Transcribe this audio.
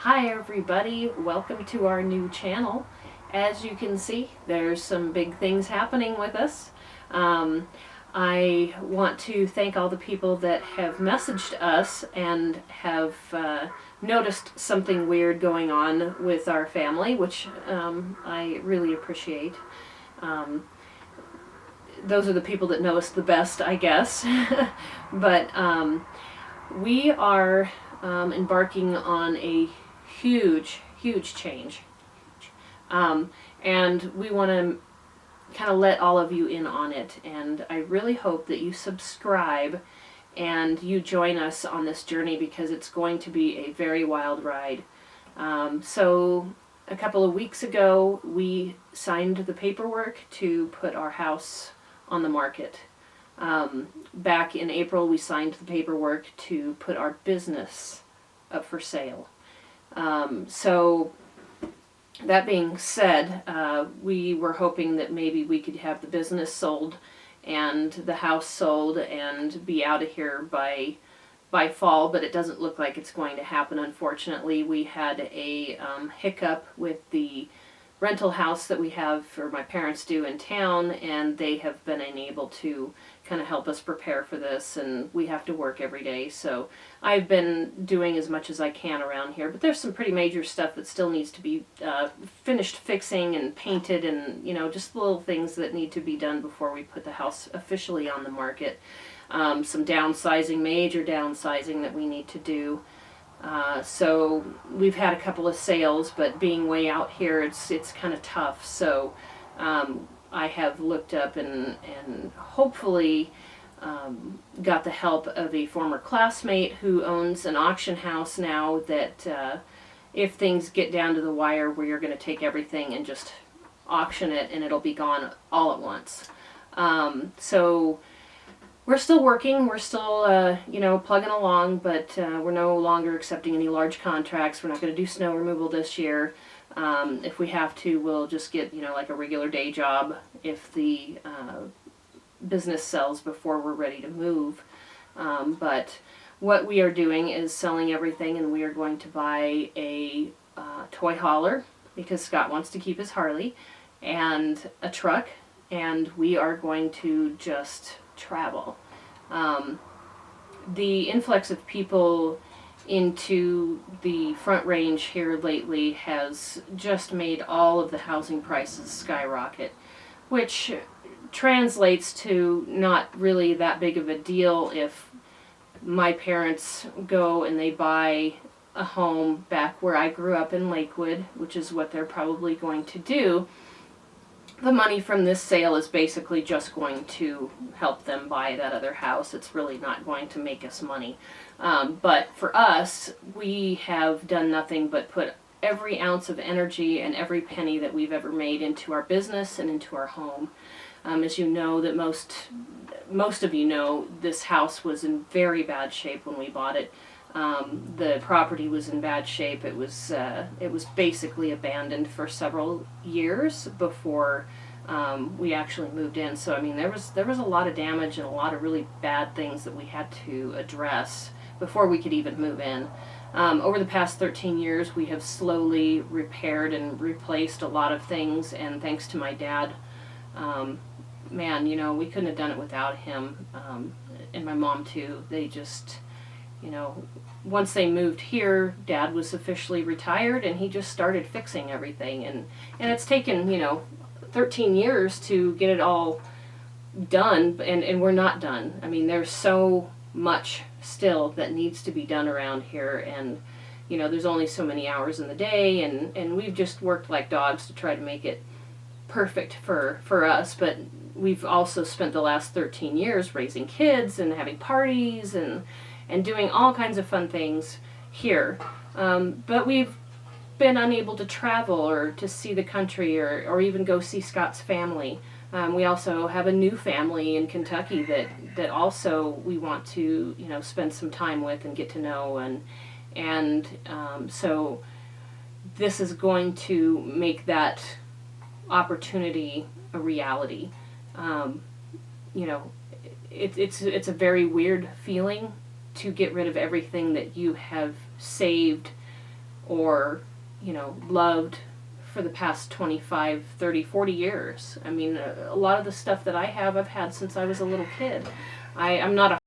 Hi everybody, welcome to our new channel. As you can see, there's some big things happening with us. I want to thank all the people that have messaged us and have noticed something weird going on with our family, which I really appreciate. Um, those are the people that know us the best, I guess. But we are embarking on a huge change. Um, and we want to kind of let all of you in on it. And I really hope that you subscribe and you join us on this journey because it's going to be a very wild ride. So a couple of weeks ago, we signed the paperwork to put our house on the market. Back in April, we signed the paperwork to put our business up for sale. So that being said, we were hoping that maybe we could have the business sold and the house sold and be out of here by fall, but it doesn't look like it's going to happen. Unfortunately, we had a hiccup with the rental house that we have, or my parents do, in town, and they have been unable to kind of help us prepare for this, and we have to work every day. So I've been doing as much as I can around here, but there's some pretty major stuff that still needs to be finished fixing and painted, and just little things that need to be done before we put the house officially on the market. Some downsizing, major downsizing that we need to do. So we've had a couple of sales, but being way out here, it's kind of tough. So I have looked up and hopefully got the help of a former classmate who owns an auction house now that if things get down to the wire, we're going to take everything and just auction it and it'll be gone all at once. So we're still working, we're still, plugging along, but we're no longer accepting any large contracts. We're not going to do snow removal this year. If we have to, we'll just get, like a regular day job if the business sells before we're ready to move. But what we are doing is selling everything, and we are going to buy a toy hauler because Scott wants to keep his Harley, and a truck, and we are going to just travel. The influx of people into the Front Range here lately has just made all of the housing prices skyrocket, which translates to not really that big of a deal if my parents go and they buy a home back where I grew up in Lakewood, which is what they're probably going to do. The money from this sale is basically just going to help them buy that other house. It's really not going to make us money. But for us, we have done nothing but put every ounce of energy and every penny that we've ever made into our business and into our home. As you know, that most of you know, this house was in very bad shape when we bought it. The property was in bad shape. It was basically abandoned for several years before we actually moved in. So I mean, there was a lot of damage and a lot of really bad things that we had to address before we could even move in. Over the past 13 years, we have slowly repaired and replaced a lot of things, and thanks to my dad, man, we couldn't have done it without him, and my mom too. They just, once they moved here, Dad was officially retired, and he just started fixing everything, and it's taken 13 years to get it all done, and we're not done. I mean, there's so much still that needs to be done around here, and there's only so many hours in the day, and we've just worked like dogs to try to make it perfect for us, but we've also spent the last 13 years raising kids and having parties and doing all kinds of fun things here. But we've been unable to travel or to see the country or even go see Scott's family. We also have a new family in Kentucky that also we want to spend some time with and get to know, and so this is going to make that opportunity a reality. It's a very weird feeling to get rid of everything that you have saved or, loved for the past 25, 30, 40 years. I mean, a lot of the stuff that I have, I've had since I was a little kid. I'm not a